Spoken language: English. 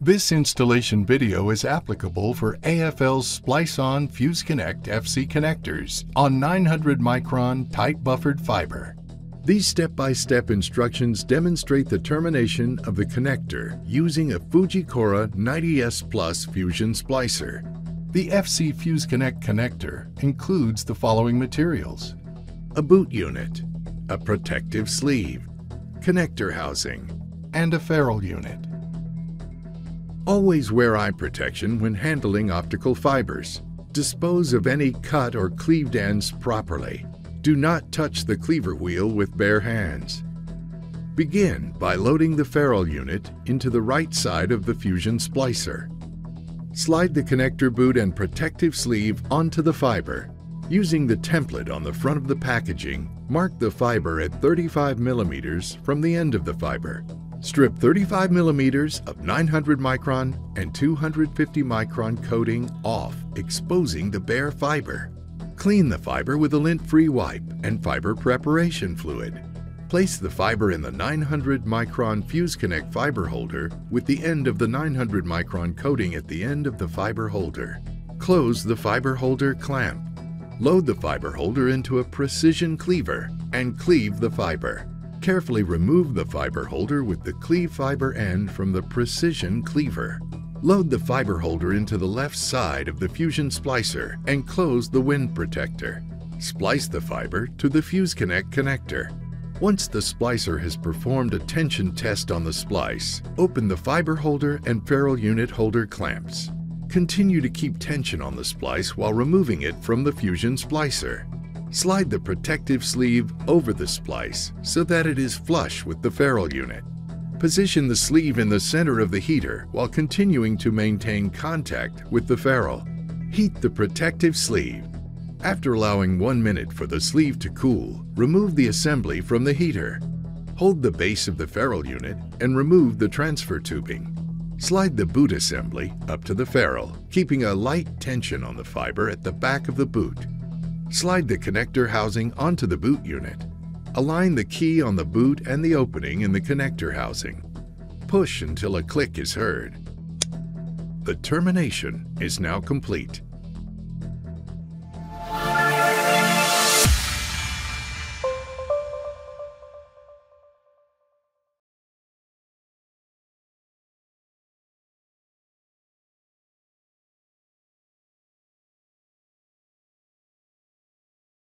This installation video is applicable for AFL's splice-on FuseConnect FC connectors on 900 micron tight buffered fiber. These step-by-step instructions demonstrate the termination of the connector using a Fujikura 90S Plus fusion splicer. The FC FuseConnect connector includes the following materials: a boot unit, a protective sleeve, connector housing, and a ferrule unit. Always wear eye protection when handling optical fibers. Dispose of any cut or cleaved ends properly. Do not touch the cleaver wheel with bare hands. Begin by loading the ferrule unit into the right side of the fusion splicer. Slide the connector boot and protective sleeve onto the fiber. Using the template on the front of the packaging, mark the fiber at 35 millimeters from the end of the fiber. Strip 35 millimeters of 900 micron and 250 micron coating off, exposing the bare fiber. Clean the fiber with a lint-free wipe and fiber preparation fluid. Place the fiber in the 900 micron FuseConnect fiber holder with the end of the 900 micron coating at the end of the fiber holder. Close the fiber holder clamp. Load the fiber holder into a precision cleaver and cleave the fiber. Carefully remove the fiber holder with the cleave fiber end from the precision cleaver. Load the fiber holder into the left side of the fusion splicer and close the wind protector. Splice the fiber to the FuseConnect connector. Once the splicer has performed a tension test on the splice, open the fiber holder and ferrule unit holder clamps. Continue to keep tension on the splice while removing it from the fusion splicer. Slide the protective sleeve over the splice so that it is flush with the ferrule unit. Position the sleeve in the center of the heater while continuing to maintain contact with the ferrule. Heat the protective sleeve. After allowing 1 minute for the sleeve to cool, remove the assembly from the heater. Hold the base of the ferrule unit and remove the transfer tubing. Slide the boot assembly up to the ferrule, keeping a light tension on the fiber at the back of the boot. Slide the connector housing onto the boot unit. Align the key on the boot and the opening in the connector housing. Push until a click is heard. The termination is now complete.